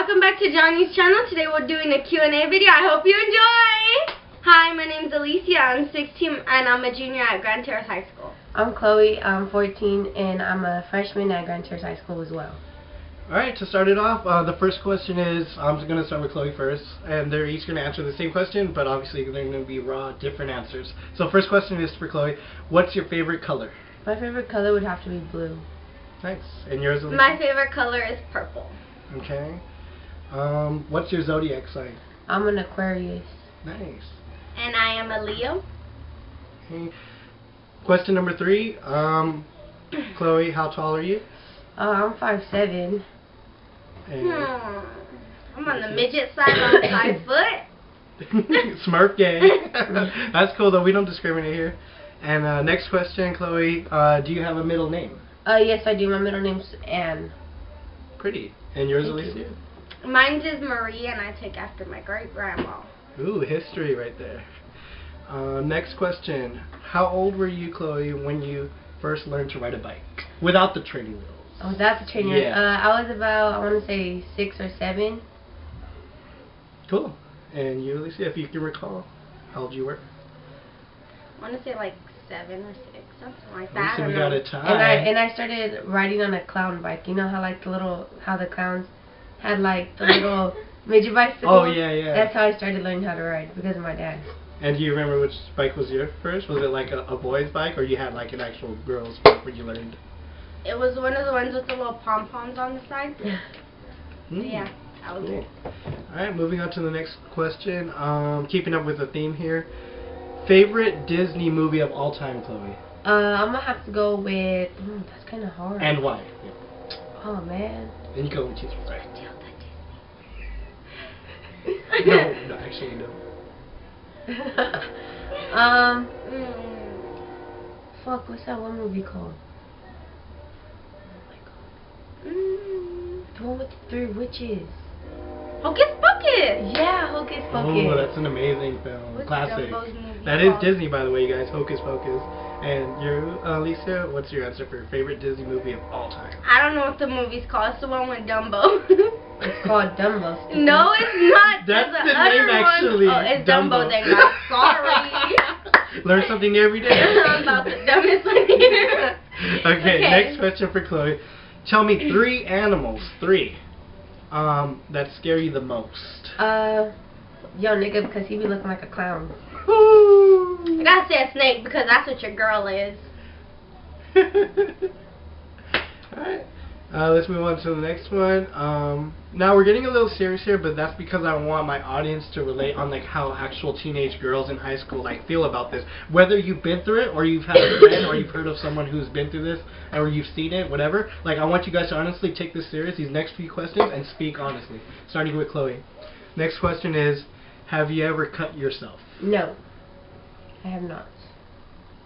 welcome back to Johnny's channel. Today we're doing a Q&A video. I hope you enjoy. Hi, my name's Alicia. I'm 16 and I'm a junior at Grand Terrace High School. I'm Chloe. I'm 14 and I'm a freshman at Grand Terrace High School as well. Alright, to start it off, the first question is, I'm going to start with Chloe first, and they're each going to answer the same question, but obviously they're going to be raw, different answers. So first question is for Chloe, what's your favorite color? My favorite color would have to be blue. Nice. And yours, Alicia? My favorite color is purple. Okay. What's your zodiac sign? I'm an Aquarius. Nice. And I am a Leo. Okay. Question number 3, Chloe, how tall are you? I'm 5'7". And I'm on the midget side. I'm 5 foot. Smurf gang. That's cool though, we don't discriminate here. And next question, Chloe, do you have a middle name? Yes, I do. My middle name's Anne. Pretty. And yours, Thank Alicia? You. Mine is Marie, and I take after my great-grandma. Ooh, history right there. Next question. How old were you, Chloe, when you first learned to ride a bike? Without the training wheels. Oh, that's the training. Yeah. I was about, I want to say 6 or 7. Cool. And you, Alicia, if you can recall, how old you were? I want to say like 7 or 6, something like Oh, that. so we got a tie. And I started riding on a clown bike. You know how like how the clowns had like the little midget bicycle? Oh, yeah, yeah. That's how I started learning how to ride, because of my dad. And do you remember which bike was your first? Was it like a boy's bike, or you had like an actual girl's bike where you learned? It was one of the ones with the little pom-poms on the side. Yeah, that was it. Alright, moving on to the next question. Keeping up with the theme here. Favorite Disney movie of all time, Chloe? I'm gonna have to go with. That's kind of hard. And why? Yeah. Oh man. And you go with choose right. No, actually no. Fuck, what's that one movie called? Oh my god. The one with the 3 witches. Hocus Pocus! Yeah, Hocus Pocus. Oh, that's an amazing film. What's Classic. Dumbo's movie That is called? Disney, by the way, you guys. Hocus Pocus. And you, Alicia, what's your answer for your favorite Disney movie of all time? I don't know what the movie's called. It's the one with Dumbo. It's called Dumbo. No, it's not. That's There's the other name, actually. one. Oh, it's Dumbo then, guys. Sorry. Learn something new every day. I'm about the dumbest one here. Okay, next question for Chloe. Tell me 3 animals, 3, that scare you the most. Yo, nigga, because he be looking like a clown. I gotta say a snake because that's what your girl is. Alright, let's move on to the next one. Now we're getting a little serious here, but that's because I want my audience to relate on like how actual teenage girls in high school like feel about this. Whether you've been through it, or you've had a friend, or you've heard of someone who's been through this, or you've seen it, whatever. Like, I want you guys to honestly take this serious, these next few questions, and speak honestly. Starting with Chloe. Next question is, have you ever cut yourself? No, I have not.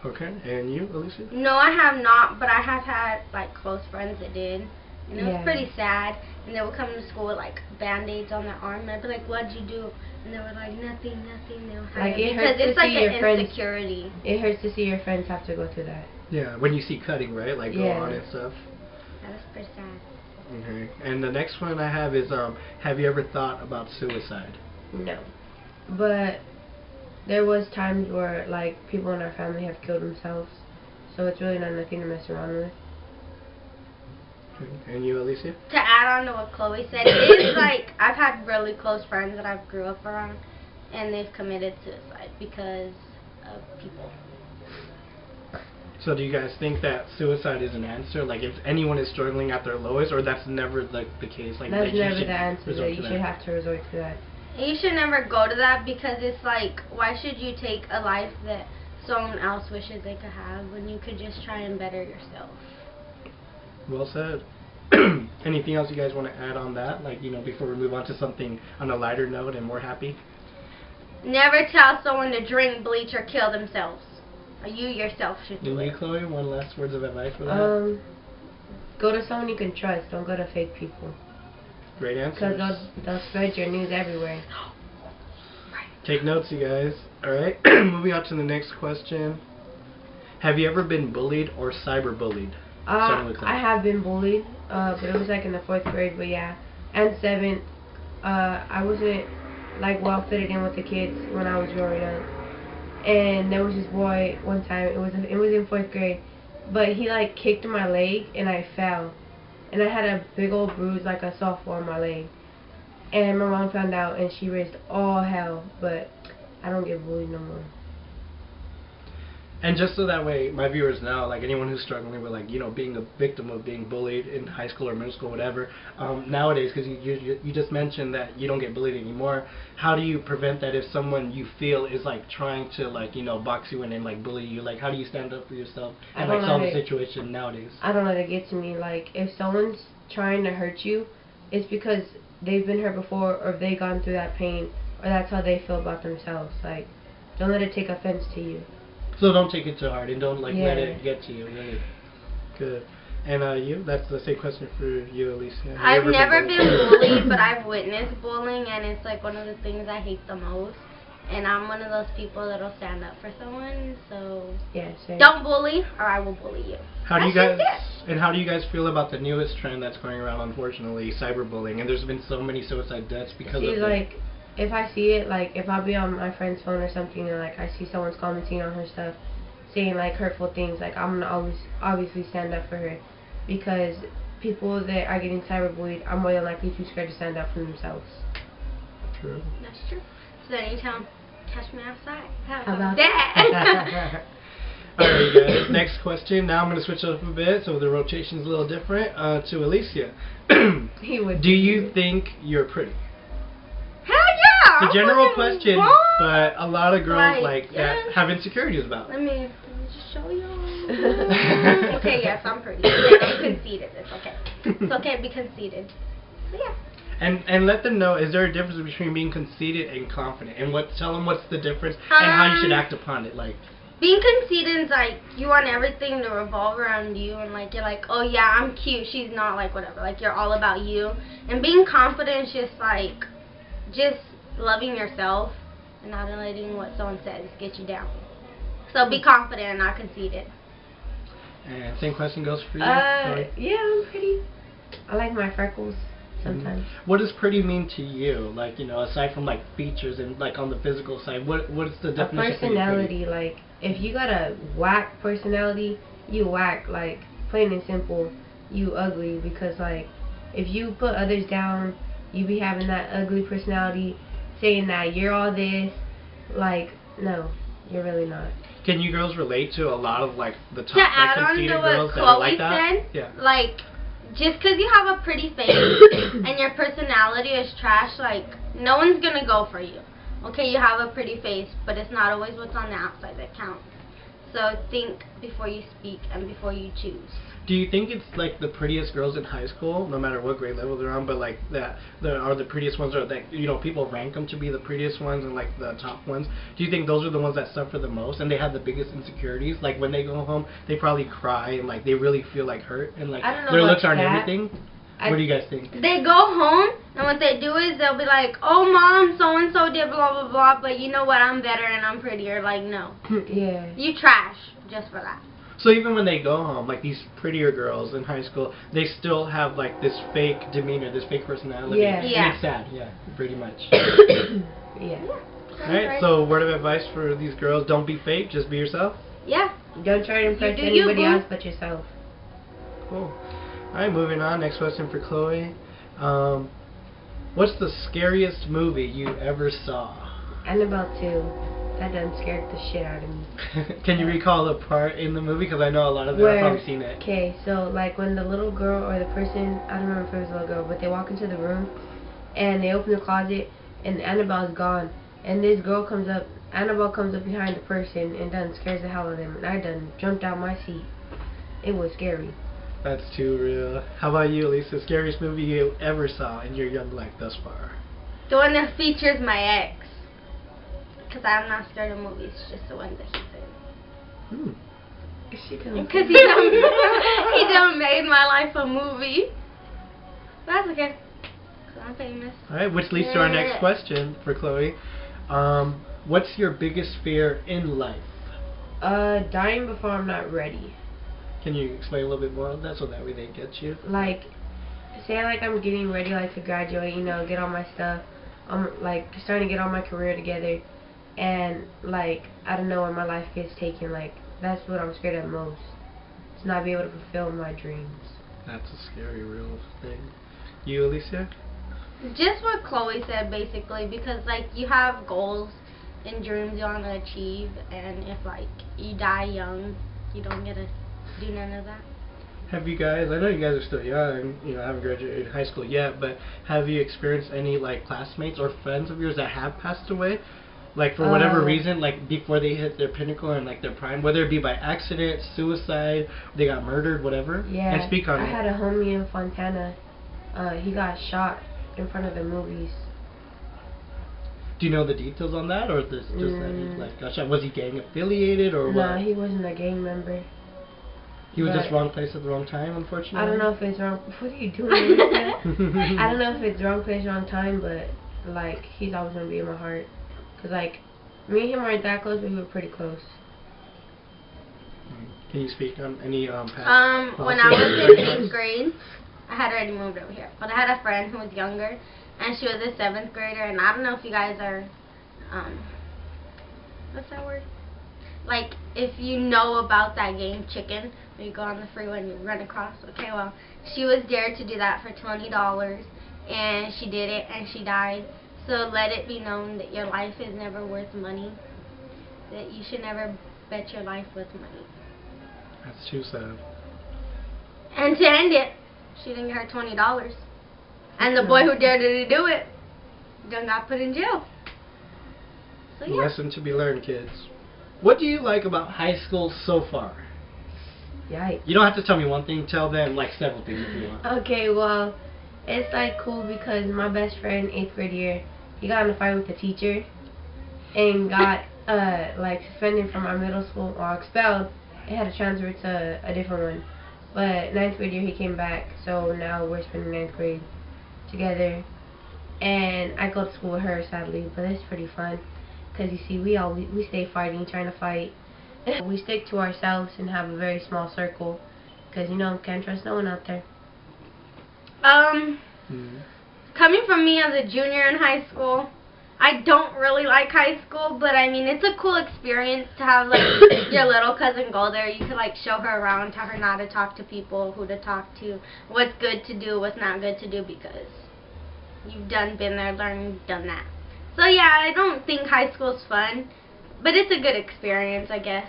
Okay, and you, Alicia? No, I have not, but I have had like close friends that did. And it was pretty sad. And they would come to school with like band-aids on their arm. And I'd be like, what'd you do? And they were like, nothing. They were Like, it because hurts it's to like see your an friends. insecurity. It hurts to see your friends have to go through that. Yeah, when you see cutting, right? Like, go on and stuff. That was pretty sad. Okay. And the next one I have is, have you ever thought about suicide? No. But there was times where, like, people in our family have killed themselves. So it's really not nothing to mess around with. Okay. And you, Alicia? To add on to what Chloe said, it is like, I've had really close friends that I've grew up around, and they've committed suicide because of people. So do you guys think that suicide is an answer? Like, if anyone is struggling at their lowest, or that's never the case? Like, that's that you never should the answer. resort You to should that? have to resort to that. You should never go to that because it's like, why should you take a life that someone else wishes they could have when you could just try and better yourself? Well said. Anything else you guys want to add on that? Like, you know, before we move on to something on a lighter note and more happy? Never tell someone to drink bleach or kill themselves. Or you yourself should do And you, it. Chloe, one last words of advice for that? Go to someone you can trust. Don't go to fake people. Great answers. Because they'll spread your news everywhere. Take notes, you guys. Alright, moving on to the next question. Have you ever been bullied or cyberbullied? I have been bullied, but it was like in the 4th grade, but yeah. And 7th, I wasn't like well fitted in with the kids when I was growing up. And there was this boy one time. It was in 4th grade, but he like kicked my leg and I fell, and I had a big old bruise like a softball on my leg. And my mom found out and she raised all hell. But I don't get bullied no more. And just so that way my viewers know, like anyone who's struggling with like, you know, being a victim of being bullied in high school or middle school, whatever, nowadays, because you just mentioned that you don't get bullied anymore, how do you prevent that if someone you feel is like trying to like, you know, box you in and like bully you? Like how do you stand up for yourself and like solve the situation nowadays? I don't let it get to me. Like if someone's trying to hurt you, it's because they've been hurt before or they've gone through that pain or that's how they feel about themselves. Like don't let it take offense to you. So don't take it too hard and don't like let it get to you. Really good. And you? That's the same question for you, Alicia. I've never been bullied, but I've witnessed bullying, and it's like one of the things I hate the most. And I'm one of those people that'll stand up for someone. So yeah, don't bully, or I will bully you. How do you guys feel about the newest trend that's going around? Unfortunately, cyberbullying, and there's been so many suicide deaths because of it. Like if I see it, like if I'll be on my friend's phone or something and like I see someone's commenting on her stuff saying like hurtful things, like I'm gonna always obviously stand up for her, because people that are getting cyberbullied are more than likely too scared to stand up for themselves. True. That's true. So anytime catch me outside. How about that? Alright guys, next question. Now I'm going to switch it up a bit so the rotation's a little different. To Alicia. Do you think you're pretty? Hell yeah! It's a general question, but a lot of girls like that have insecurities about. Let me just show you. Okay, yes, I'm pretty. Okay, I'm conceited. It's okay. It's okay to be conceited. So yeah. And let them know, is there a difference between being conceited and confident? And tell them what's the difference and how you should act upon it. Like being conceited is like you want everything to revolve around you, and like you're like, oh yeah, I'm cute. She's not, like whatever. Like you're all about you. And being confident is just like just loving yourself and not letting what someone says get you down. So be confident and not conceited. And same question goes for you. Yeah, I'm pretty. I like my freckles sometimes. What does pretty mean to you? Like, you know, aside from like features and like on the physical side, what is the definition? A personality. Like if you got a whack personality, you whack. Like plain and simple, you ugly. Because like if you put others down, you be having that ugly personality, saying that you're all this. Like no, you're really not. Can you girls relate to a lot of like the top like conceited girls that Chloe are like that? said, Yeah. Like just because you have a pretty face and your personality is trash, like no one's gonna go for you. Okay, you have a pretty face, but it's not always what's on the outside that counts. So think before you speak and before you choose. Do you think it's like the prettiest girls in high school, no matter what grade level they're on, but like that are the prettiest ones, or that, you know, people rank them to be the prettiest ones and like the top ones? Do you think those are the ones that suffer the most and they have the biggest insecurities? Like when they go home, they probably cry and like they really feel like hurt and like their looks aren't everything. What do you guys think? They go home and what they do is they'll be like, oh mom, so and so did blah blah blah, but you know what, I'm better and I'm prettier. Like no. Yeah. You trash just for that. So even when they go home, like these prettier girls in high school, they still have like this fake demeanor, this fake personality. Yeah. And it's sad, yeah, pretty much. Yeah. Alright, so word of advice for these girls, don't be fake, just be yourself. Yeah. Don't try to impress anybody else but yourself. Cool. Alright, moving on. Next question for Chloe. What's the scariest movie you ever saw? Annabelle 2. That done scared the shit out of me. Can you recall a part in the movie? Because I know a lot of them have probably seen it. Okay, so like when the little girl or the person, I don't remember if it was a little girl, but they walk into the room and they open the closet and Annabelle's gone. And this girl comes up, Annabelle comes up behind the person and done scares the hell out of them. And I done jumped out my seat. It was scary. That's too real. How about you, Lisa? Scariest movie you ever saw in your young life thus far? The one that features my ex. Because I'm not scared of movies, just the ones that he's in. Because he done made my life a movie. That's okay. Because I'm famous. Alright, which leads to our next question for Chloe. What's your biggest fear in life? Dying before I'm not ready. Can you explain a little bit more on that so that way they get you? Like, say like I'm getting ready like to graduate, you know, get all my stuff. I'm like starting to get all my career together, and like I don't know where my life gets taken. Like that's what I'm scared of most. To not be able to fulfill my dreams. That's a scary real thing. You, Alicia? Just what Chloe said, basically, because like you have goals and dreams you want to achieve, and if like you die young, you don't get to do none of that. Have you guys, I know you guys are still young, you know, haven't graduated high school yet, but have you experienced any like classmates or friends of yours that have passed away? Like for whatever reason, like before they hit their pinnacle and like their prime, whether it be by accident, suicide, they got murdered, whatever? Yeah. And speak on it. I had a homie in Fontana. He got shot in front of the movies. Do you know the details on that, or this just that he like got shot? Was he gang affiliated or what? Nah, he wasn't a gang member. He was just wrong place at the wrong time, unfortunately. I don't know if it's wrong. What are you doing? I don't know if it's wrong place, wrong time, but like he's always gonna be in my heart. Cause like me and him weren't that close, but we were pretty close. Can you speak on any past? When I was in 8th grade, I had already moved over here, but I had a friend who was younger, and she was a 7th grader, and I don't know if you guys are, what's that word? Like, if you know about that game, Chicken, where you go on the freeway and you run across. Okay, well, she was dared to do that for $20, and she did it, and she died. So let it be known that your life is never worth money, that you should never bet your life with money. That's too sad. And to end it, she didn't get her $20. And the boy who dared her to do it done got put in jail. So yeah. Lesson to be learned, kids. What do you like about high school so far? Yikes. You don't have to tell me one thing, tell them like several things if you want. Okay, well, it's like cool because my best friend 8th grade year, he got in a fight with the teacher and got like suspended from our middle school or expelled and had to transfer to a different one. But 9th grade year he came back, so now we're spending 9th grade together. And I go to school with her, sadly, but it's pretty fun. Because you see, we stay fighting, trying to fight. We stick to ourselves and have a very small circle. Because, you know, can't trust no one out there. Coming from me as a junior in high school, I don't really like high school, but I mean, it's a cool experience to have like your little cousin go there. You can like show her around, tell her not to talk to people, who to talk to, what's good to do, what's not good to do, because you've been there, learned, done that. So yeah, I don't think high school's fun, but it's a good experience, I guess.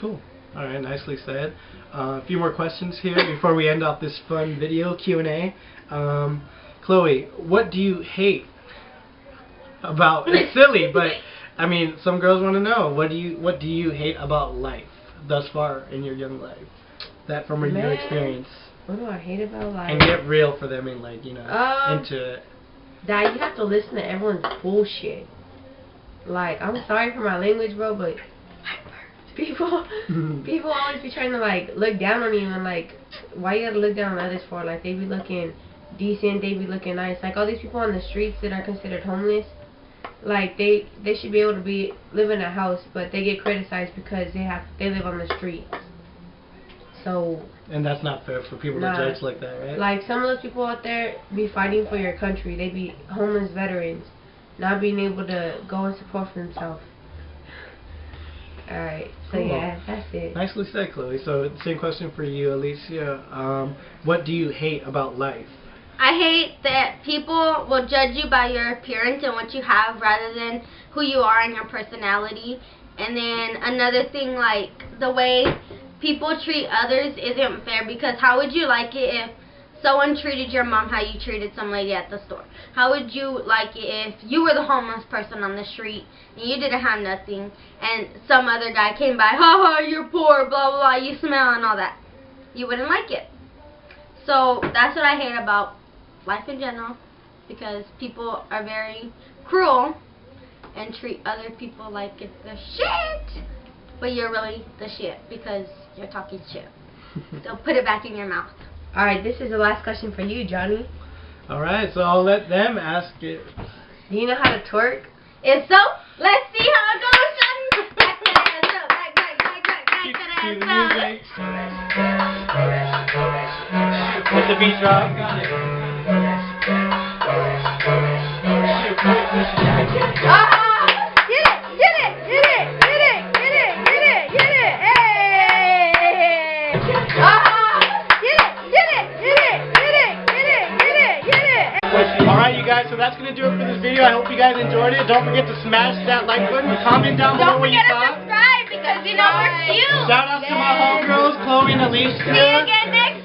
Cool. All right, nicely said. A few more questions here before we end off this fun video Q&A. Chloe, what do you hate about? It's silly, but I mean, some girls want to know. What do you hate about life thus far in your young life? That from your experience. What do I hate about life? And get real for them and like, you know, into it. Dad, you have to listen to everyone's bullshit. Like, I'm sorry for my language, bro, but people always be trying to like look down on you and like, why you gotta look down on others for? Like, they be looking decent, they be looking nice. Like all these people on the streets that are considered homeless, like they should be able to live in a house, but they get criticized because they live on the streets. So. And that's not fair for people to judge like that, right? Like some of those people out there be fighting for your country. They be homeless veterans, not being able to go and support for themselves. Alright, so cool. Yeah, that's it. Nicely said, Chloe. So same question for you, Alicia. What do you hate about life? I hate that people will judge you by your appearance and what you have rather than who you are and your personality. And then another thing, like the way people treat others isn't fair, because how would you like it if someone treated your mom how you treated some lady at the store? How would you like it if you were the homeless person on the street and you didn't have nothing and some other guy came by, ha, you're poor, blah, blah, blah, you smell and all that? You wouldn't like it. So that's what I hate about life in general, because people are very cruel and treat other people like it's the shit, but you're really the shit because you're talking shit. So put it back in your mouth. Alright, this is the last question for you, Johnny. Alright, so I'll let them ask it. Do you know how to twerk? If so, let's see how it goes, Johnny. Back to that ass up, back to that ass up. Let the beat drop. Alright you guys, so that's going to do it for this video. I hope you guys enjoyed it. Don't forget to smash that like button. Comment down below what you thought. Don't forget to subscribe because you know we're cute. Shout out to my homegirls, Chloe and Alicia. See you again next